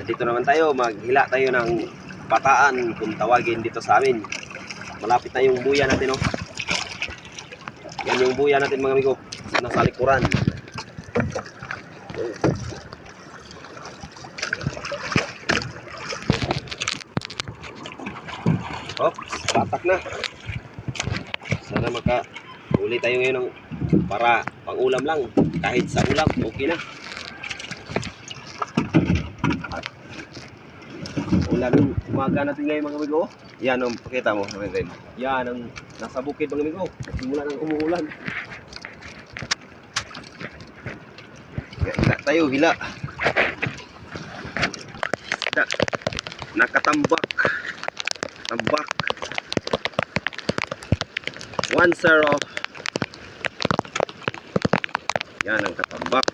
Dito naman tayo, maghila tayo ng pataan kung tawagin dito sa amin. Malapit na yung buya natin, oh. Yan yung buya natin mga amigo, nasa likuran. Oops, batak na. Sana makahuli tayo ngayon ng para pang ulam lang. Kahit sa ulam, okay na. Ulan ng umaga natin ngayon mga amigo. Yan ang pakita mo. Yan ang nasa bukid mga amigo. Simula ng umuulan. Hila tayo, hila. Isda. Nakatambak. Tambak. 1-0. Yan ang katambak.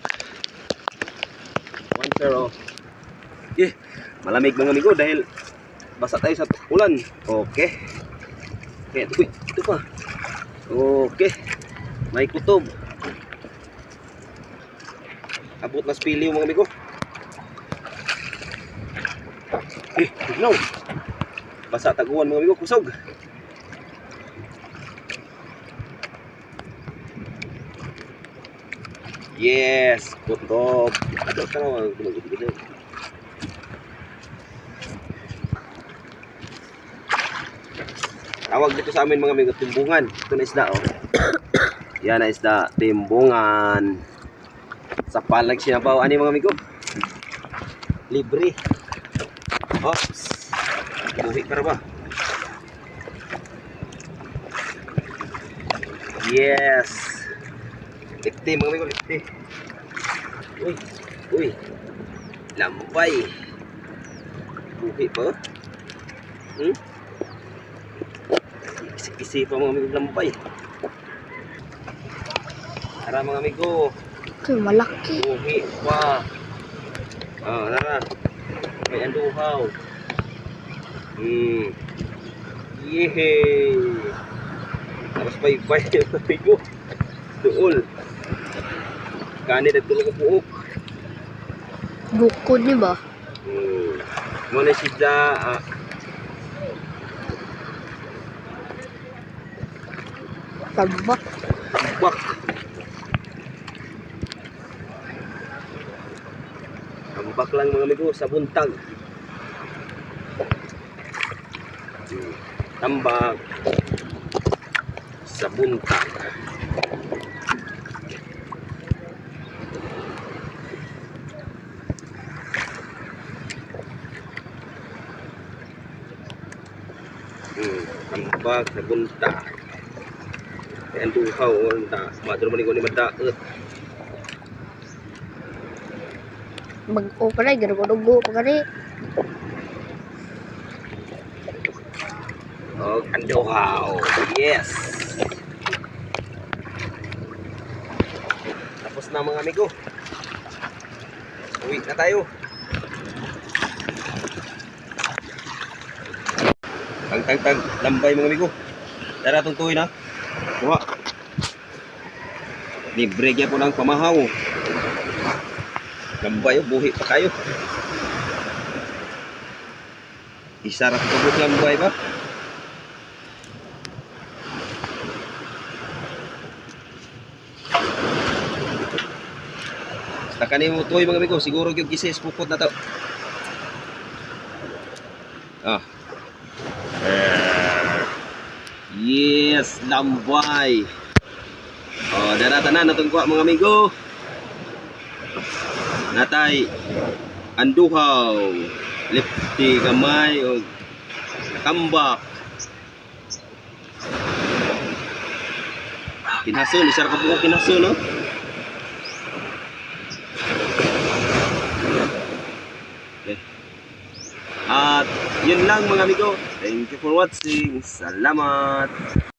1-0. Okay. Malamig mga amigo dahil basa tayo sa ulan. Okay. Okay, ito pa. Okay. May kutob. Abot na spiliw mga amigo. No. Basa taguan mga amigo, kusog. Yes, kutob. Ato ka naman, gumagod-god. Tawag dito sa amin mga amigo, timbungan. Ito na isda, oh. Yan na isda, timbungan. Sa palag sinabaw, ano mga amigo? Libre. Oops. Buhi ka na ba? Yes. Likti mga amigo, likti. Uy, uy. Lambay. Buhi pa, oh. Isi pa mga amigo, lambay. Tara mga amigo. Ito malaki. Buhi pa. Tara. May anduhaw. Yehey. Tapos bay-bay mga amigo. Duol. Kanid at tulog ang buok. Bukod ni ba? Muna siya Tambak. tambak. Tambak lang mga amigo sa buntag. Tambak sa buntag. Tambak sa buntag. Ang duhaw ta madro man ni madaot. Mag-o pa rin, gano'n pa rin. Oh, ang duhaw. Yes. Tapos na mga amigo. Uwi na tayo. Tang lambay mga amigo. Tara tungtuin na. Kuha. Libre kaya po ng pamahaw. Lambay, buhi pa kayo. Isarap ko po lambay ba? Basta kanin mo tuloy mga amigo. Siguro yung kisis pukot na to. Yes, lambay. Daratan na natong kuha mga amigo. Natay anduhaw, lipti gamay o tambak. Kinaso, isar ka po kinaso, no? Okay. At yun lang mga amigo. Thank you for watching. Salamat.